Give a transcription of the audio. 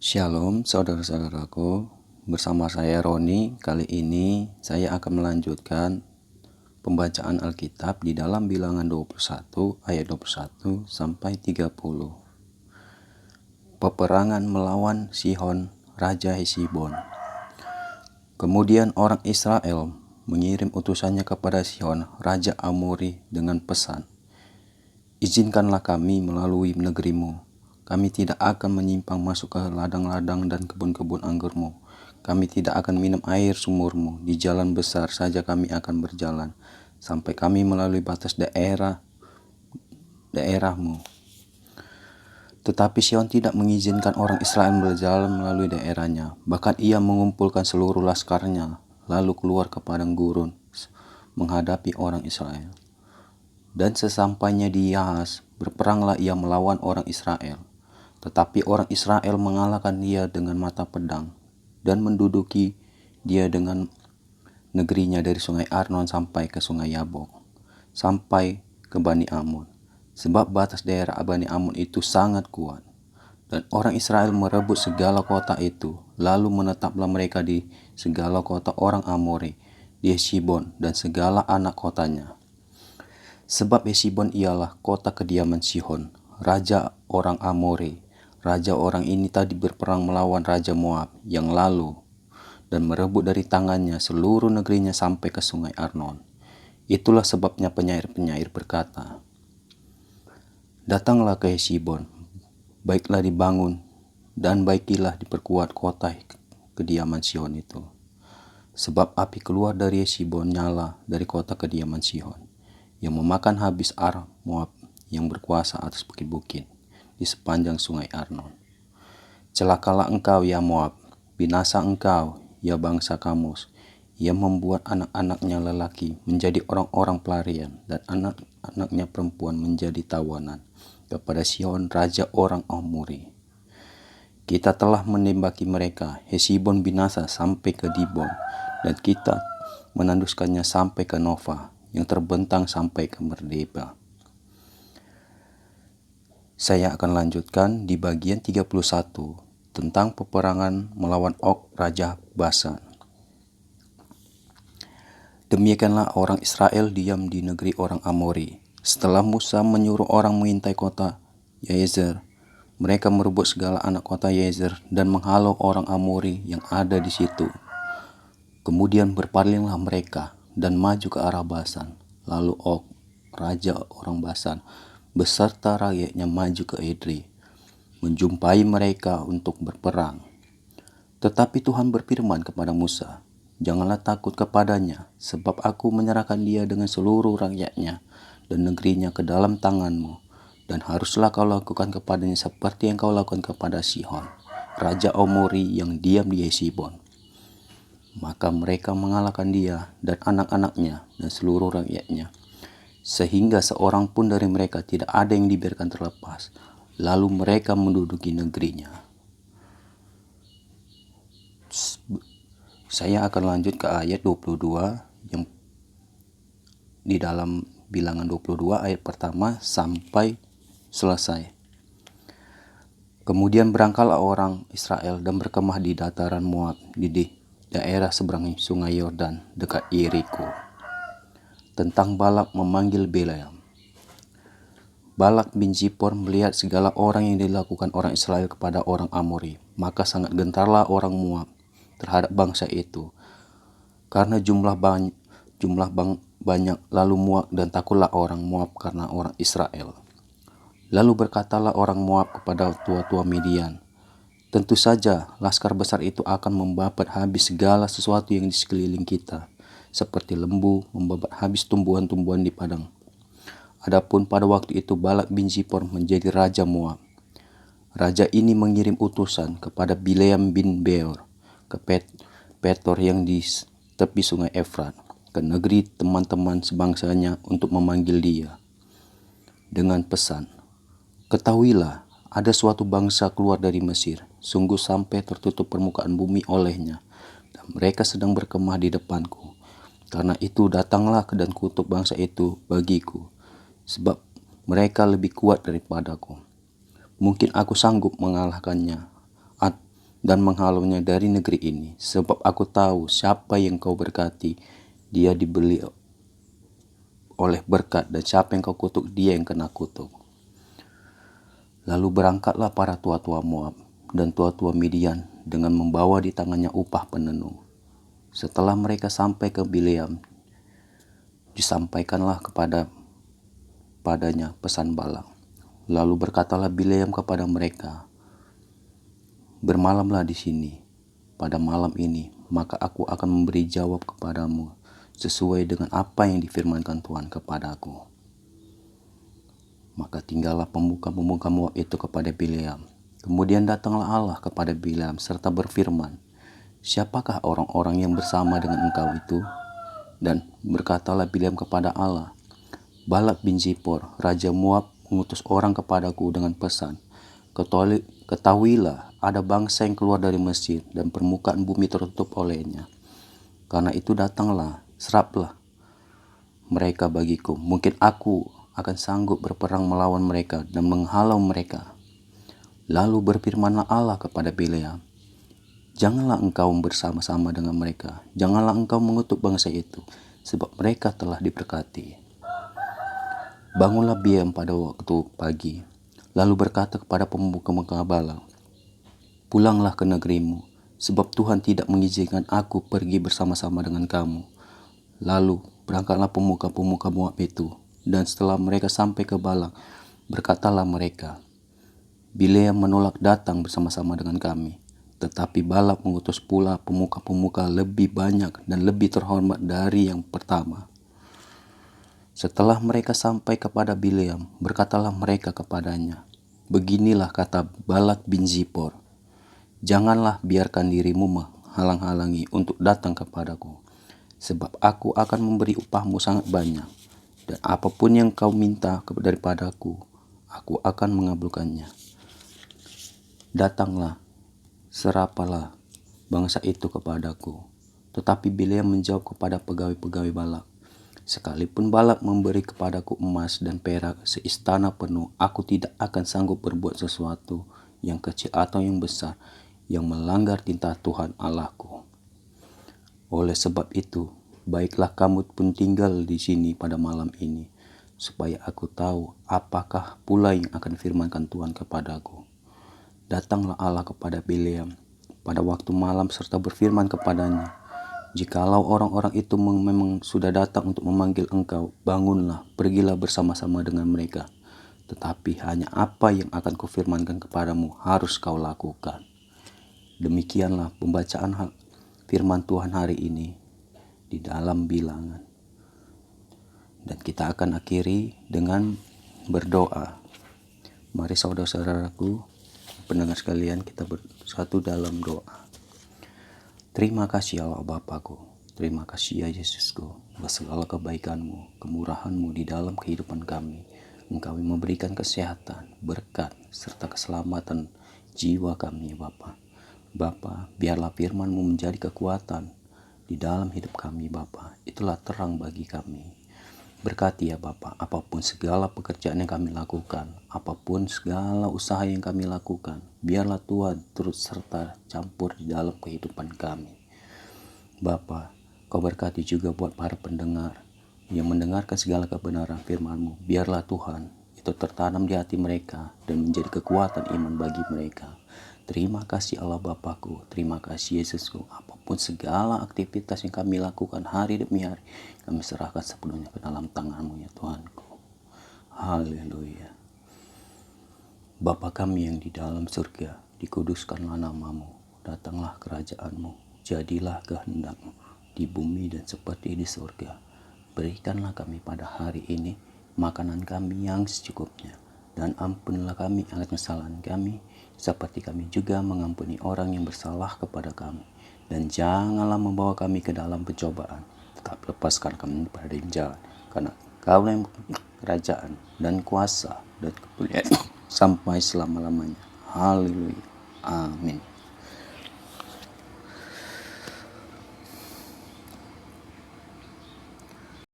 Shalom saudara-saudaraku, bersama saya Roni. Kali ini saya akan melanjutkan pembacaan Alkitab di dalam Bilangan 21 ayat 21 sampai 30. Peperangan melawan Sihon, Raja Hesibon. Kemudian orang Israel mengirim utusannya kepada Sihon, Raja Amori dengan pesan, "Izinkanlah kami melalui negerimu. Kami tidak akan menyimpang masuk ke ladang-ladang dan kebun-kebun anggurmu. Kami tidak akan minum air sumurmu. Di jalan besar saja kami akan berjalan, sampai kami melalui batas daerahmu." Tetapi Sihon tidak mengizinkan orang Israel berjalan melalui daerahnya. Bahkan ia mengumpulkan seluruh laskarnya, lalu keluar ke padang gurun menghadapi orang Israel. Dan sesampainya di Yahas, berperanglah ia melawan orang Israel. Tetapi orang Israel mengalahkan dia dengan mata pedang dan menduduki dia dengan negerinya dari sungai Arnon sampai ke sungai Yabok, sampai ke Bani Amun. Sebab batas daerah Bani Amun itu sangat kuat. Dan orang Israel merebut segala kota itu, lalu menetaplah mereka di segala kota orang Amori, di Hesibon dan segala anak kotanya. Sebab Hesibon ialah kota kediaman Sihon, raja orang Amori. Raja orang ini tadi berperang melawan Raja Moab yang lalu dan merebut dari tangannya seluruh negerinya sampai ke sungai Arnon. Itulah sebabnya penyair-penyair berkata, "Datanglah ke Hesibon, baiklah dibangun dan baikilah diperkuat kota kediaman Sihon itu. Sebab api keluar dari Hesibon nyala dari kota kediaman Sihon, yang memakan habis Moab yang berkuasa atas bukit-bukit di sepanjang sungai Arnon. Celakalah engkau ya Moab, binasa engkau ya bangsa Kamus. Ia membuat anak-anaknya lelaki menjadi orang-orang pelarian dan anak-anaknya perempuan menjadi tawanan kepada Sihon raja orang Amori. Kita telah menembaki mereka. Hesibon binasa sampai ke Dibon, dan kita menanduskannya sampai ke Nova yang terbentang sampai ke Merdeba." Saya akan lanjutkan di bagian 31 tentang peperangan melawan Og Raja Basan. Demikianlah orang Israel diam di negeri orang Amori. Setelah Musa menyuruh orang mengintai kota Yazer, mereka merebut segala anak kota Yazer dan menghalau orang Amori yang ada di situ. Kemudian berpalinglah mereka dan maju ke arah Basan. Lalu Og, raja orang Basan, beserta rakyatnya maju ke Edrei, menjumpai mereka untuk berperang. Tetapi Tuhan berfirman kepada Musa, "Janganlah takut kepadanya, sebab aku menyerahkan dia dengan seluruh rakyatnya dan negerinya ke dalam tanganmu. Dan haruslah kau lakukan kepadanya seperti yang kau lakukan kepada Sihon, raja Amori yang diam di Hesibon." Maka mereka mengalahkan dia dan anak-anaknya dan seluruh rakyatnya, sehingga seorang pun dari mereka tidak ada yang dibiarkan terlepas. Lalu mereka menduduki negerinya. Saya akan lanjut ke ayat 22 yang di dalam Bilangan 22 ayat pertama sampai selesai. Kemudian berangkatlah orang Israel dan berkemah di dataran Moab di daerah seberang sungai Yordan dekat Yeriko. Tentang Balak memanggil Bileam. Balak bin Zippor melihat segala orang yang dilakukan orang Israel kepada orang Amori, maka sangat gentarlah orang Moab terhadap bangsa itu, karena jumlah banyak, lalu muak dan takutlah orang Moab karena orang Israel. Lalu berkatalah orang Moab kepada tua-tua Midian, "Tentu saja laskar besar itu akan membabat habis segala sesuatu yang di sekeliling kita, seperti lembu membabat habis tumbuhan-tumbuhan di padang." Adapun pada waktu itu Balak bin Zippor menjadi raja Moab. Raja ini mengirim utusan kepada Bileam bin Beor ke Petor yang di tepi sungai Efrat, ke negeri teman-teman sebangsanya untuk memanggil dia dengan pesan, "Ketahuilah, ada suatu bangsa keluar dari Mesir, sungguh sampai tertutup permukaan bumi olehnya, dan mereka sedang berkemah di depanku. Karena itu datanglah dan kutuk bangsa itu bagiku, sebab mereka lebih kuat daripadaku. Mungkin aku sanggup mengalahkannya dan menghalaunya dari negeri ini, sebab aku tahu siapa yang kau berkati, dia dibeli oleh berkat, dan siapa yang kau kutuk, dia yang kena kutuk. Lalu berangkatlah para tua-tua Moab dan tua-tua Midian dengan membawa di tangannya upah penenung. Setelah mereka sampai ke Bileam, disampaikanlah padanya pesan Balak. Lalu berkatalah Bileam kepada mereka, "Bermalamlah di sini pada malam ini, maka aku akan memberi jawab kepadamu sesuai dengan apa yang difirmankan Tuhan kepadaku." Maka tinggallah pemuka-pemuka Moab itu kepada Bileam. Kemudian datanglah Allah kepada Bileam serta berfirman, "Siapakah orang-orang yang bersama dengan engkau itu?" Dan berkatalah Bileam kepada Allah, "Balak bin Zipor, Raja Moab, mengutus orang kepadaku dengan pesan, Ketahuilah, ada bangsa yang keluar dari Mesir dan permukaan bumi tertutup olehnya. Karena itu datanglah, seraplah mereka bagiku. Mungkin aku akan sanggup berperang melawan mereka dan menghalau mereka." Lalu berfirmanlah Allah kepada Bileam, "Janganlah engkau bersama-sama dengan mereka. Janganlah engkau mengutuk bangsa itu, sebab mereka telah diberkati." Bangunlah Bileam pada waktu pagi, lalu berkata kepada pemuka-pemuka Balak, "Pulanglah ke negerimu, sebab Tuhan tidak mengizinkan aku pergi bersama-sama dengan kamu." Lalu berangkatlah pemuka-pemuka Moab itu, dan setelah mereka sampai ke Balak, berkatalah mereka, "Bileam menolak datang bersama-sama dengan kami." Tetapi Balak mengutus pula pemuka-pemuka lebih banyak dan lebih terhormat dari yang pertama. Setelah mereka sampai kepada Bileam, berkatalah mereka kepadanya, "Beginilah kata Balak bin Zipor, janganlah biarkan dirimu menghalang-halangi untuk datang kepadaku, sebab aku akan memberi upahmu sangat banyak, dan apapun yang kau minta daripadaku, aku akan mengabulkannya. Datanglah, serapalah bangsa itu kepadaku." Tetapi Bileam menjawab kepada pegawai-pegawai Balak, "Sekalipun Balak memberi kepadaku emas dan perak seistana penuh, aku tidak akan sanggup berbuat sesuatu yang kecil atau yang besar yang melanggar titah Tuhan Allahku. Oleh sebab itu, baiklah kamu pun tinggal di sini pada malam ini, supaya aku tahu apakah pula yang akan firmankan Tuhan kepadaku." Datanglah Allah kepada Bileam pada waktu malam serta berfirman kepadanya, "Jikalau orang-orang itu memang sudah datang untuk memanggil engkau, bangunlah, pergilah bersama-sama dengan mereka. Tetapi hanya apa yang akan kufirmankan kepadamu harus kau lakukan." Demikianlah pembacaan firman Tuhan hari ini di dalam Bilangan. Dan kita akan akhiri dengan berdoa. Mari saudara-saudaraku, pendengar sekalian, kita bersatu dalam doa. Terima kasih Allah Bapakku, terima kasih ya Yesusku, atas segala kebaikan-Mu, kemurahan-Mu di dalam kehidupan kami. Engkau memberikan kesehatan, berkat, serta keselamatan jiwa kami ya Bapa. Bapa, biarlah firman-Mu menjadi kekuatan di dalam hidup kami Bapa. Itulah terang bagi kami. Berkati ya Bapa, apapun segala pekerjaan yang kami lakukan, apapun segala usaha yang kami lakukan, biarlah Tuhan turut serta campur di dalam kehidupan kami. Bapa, Kau berkati juga buat para pendengar yang mendengarkan segala kebenaran firman-Mu. Biarlah Tuhan itu tertanam di hati mereka dan menjadi kekuatan iman bagi mereka. Terima kasih Allah Bapakku, terima kasih Yesusku. Apapun segala aktivitas yang kami lakukan hari demi hari, kami serahkan sepenuhnya ke dalam tangan-Mu ya Tuhanku. Haleluya. Bapa kami yang di dalam surga, dikuduskanlah nama-Mu, datanglah kerajaan-Mu, jadilah kehendak-Mu di bumi dan seperti di surga. Berikanlah kami pada hari ini makanan kami yang secukupnya, dan ampunilah kami akan kesalahan kami, seperti kami juga mengampuni orang yang bersalah kepada kami. Dan janganlah membawa kami ke dalam pencobaan, tetapi lepaskan kami pada jalan. Karena Kau yang kerajaan dan kuasa dan kemuliaan sampai selama-lamanya. Haleluya. Amin.